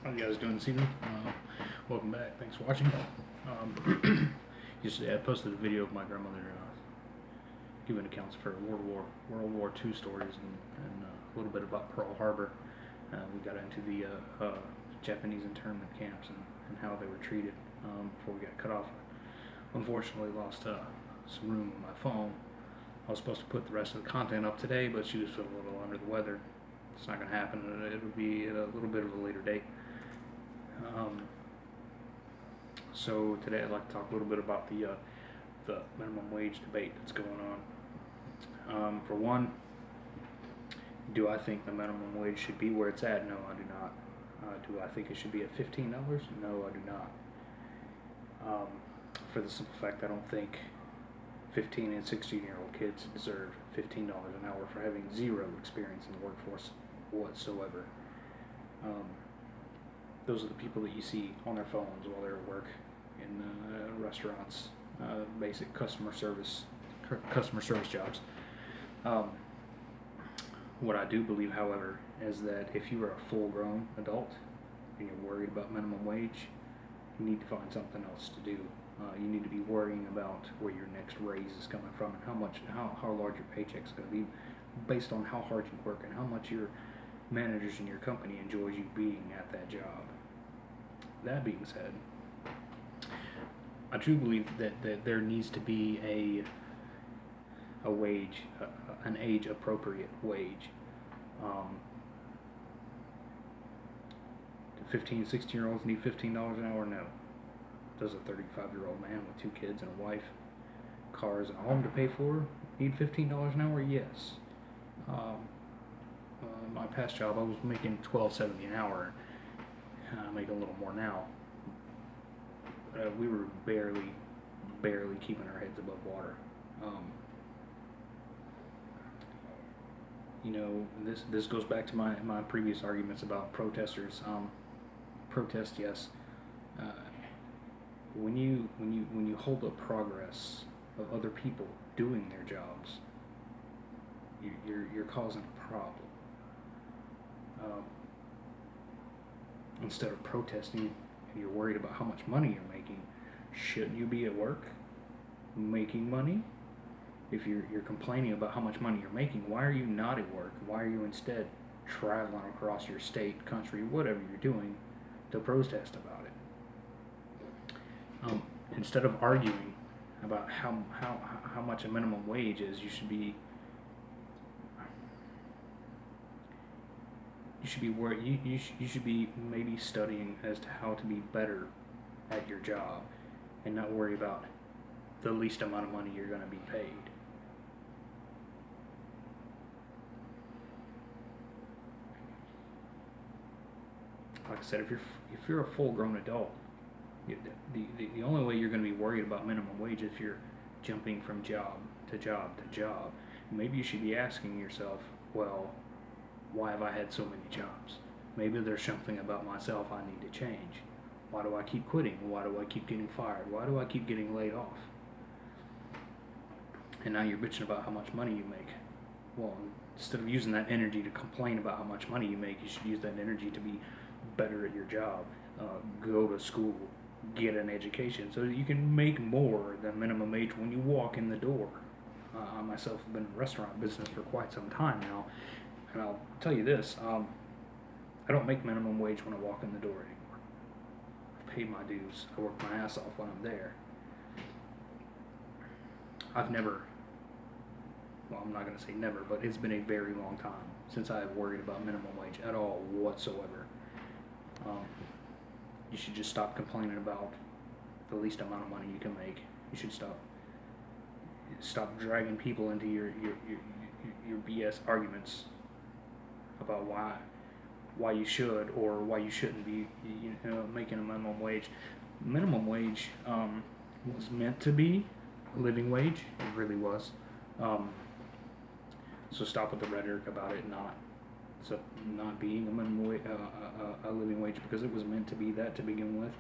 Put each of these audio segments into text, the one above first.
How you guys doing this evening? Welcome back. Thanks for watching. Yesterday I posted a video of my grandmother giving accounts for World War II stories and a little bit about Pearl Harbor. We got into the Japanese internment camps and how they were treated before we got cut off. Unfortunately, lost some room on my phone. I was supposed to put the rest of the content up today, but she was feeling a little under the weather. It's not going to happen. It would be at a little bit of a later date. So today I'd like to talk a little bit about the minimum wage debate that's going on. For one, do I think the minimum wage should be where it's at? No, I do not. Do I think it should be at $15? No, I do not. For the simple fact I don't think 15 and 16-year-old kids deserve $15 an hour for having zero experience in the workforce whatsoever. Those are the people that you see on their phones while they're at work in restaurants, basic customer service jobs. What I do believe, however, is that if you are a full-grown adult and you're worried about minimum wage, you need to find something else to do. You need to be worrying about where your next raise is coming from and how large your paycheck's going to be based on how hard you work and how much your managers in your company enjoys you being at that job. That being said, I truly believe that there needs to be a wage, an age-appropriate wage. 15, 16-year-olds need $15 an hour? No. Does a 35-year-old man with 2 kids and a wife, cars, and a home to pay for need $15 an hour? Yes. My past job, I was making $12.70 an hour. I make a little more now. We were barely keeping our heads above water. This goes back to my previous arguments about protesters. Protest, yes. When you hold up progress of other people doing their jobs, you're causing a problem. Instead of protesting and you're worried about how much money you're making, shouldn't you be at work making money? If you're complaining about how much money you're making, why are you not at work? Why are you instead traveling across your state, country, whatever you're doing to protest about it? Instead of arguing about how much a minimum wage is, you should be you should be maybe studying as to how to be better at your job and not worry about the least amount of money you're going to be paid. Like I said, if you're a full-grown adult, the only way you're going to be worried about minimum wage is if you're jumping from job to job to job. Maybe you should be asking yourself, well, why have I had so many jobs? Maybe there's something about myself I need to change. Why do I keep quitting? Why do I keep getting fired? Why do I keep getting laid off? And now you're bitching about how much money you make. Well, instead of using that energy to complain about how much money you make, you should use that energy to be better at your job. Go to school, get an education so that you can make more than minimum wage when you walk in the door. I myself have been in the restaurant business for quite some time now, and I'll tell you this, I don't make minimum wage when I walk in the door anymore. I've paid my dues. I work my ass off when I'm there. I've never, well, I'm not going to say never, but it's been a very long time since I've worried about minimum wage at all whatsoever. You should just stop complaining about the least amount of money you can make. You should stop dragging people into your BS arguments about why you should or why you shouldn't be making a minimum wage. Minimum wage was meant to be a living wage. It really was. So stop with the rhetoric about it not being a minimum wage, a living wage, because it was meant to be that to begin with.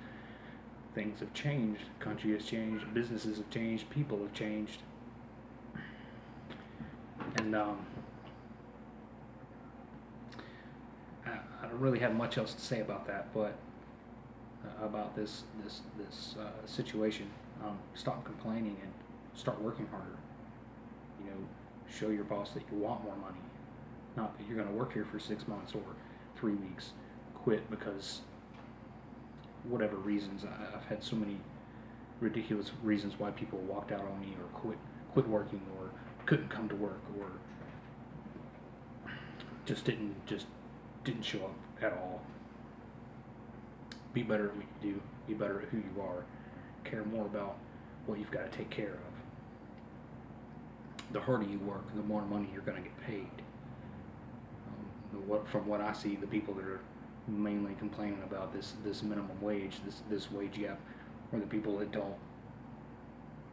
Things have changed. Country has changed. Businesses have changed. People have changed. And I don't really have much else to say about that, but about this situation. Stop complaining and start working harder. You know, show your boss that you want more money, not that you're going to work here for 6 months or 3 weeks. Quit because whatever reasons. I've had so many ridiculous reasons why people walked out on me or quit working or couldn't come to work or just didn't show up at all. Be better at what you do. Be better at who you are. Care more about what you've got to take care of. The harder you work, the more money you're going to get paid. From what I see, the people that are mainly complaining about this minimum wage, this wage gap, are the people that don't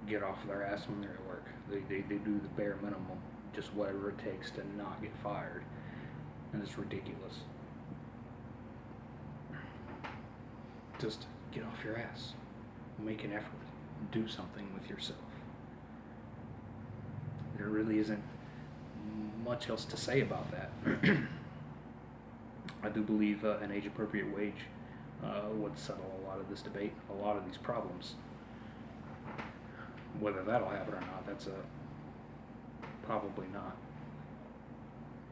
get off their ass when they're at work. They do the bare minimum, just whatever it takes to not get fired, and it's ridiculous. Just get off your ass, make an effort, do something with yourself. There really isn't much else to say about that. I do believe an age-appropriate wage would settle a lot of this debate, a lot of these problems. Whether that'll happen or not, that's probably not.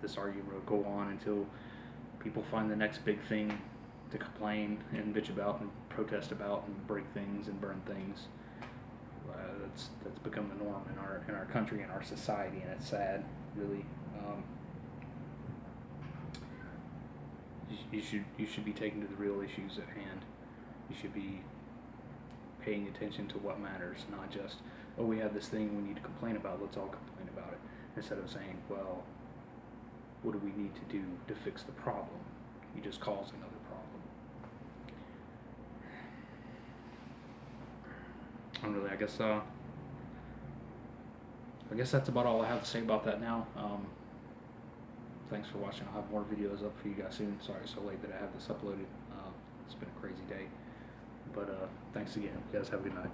This argument will go on until people find the next big thing to complain and bitch about and protest about and break things and burn things. That's become the norm in our country and our society, and it's sad, really. You should be taking to the real issues at hand. You should be paying attention to what matters, not just, oh, we have this thing we need to complain about, let's all complain about it, instead of saying, well, what do we need to do to fix the problem? You just cause another problem. And really, I guess that's about all I have to say about that now. Thanks for watching. I'll have more videos up for you guys soon. Sorry it's so late that I have this uploaded. It's been a crazy day. But thanks again. You guys have a good night.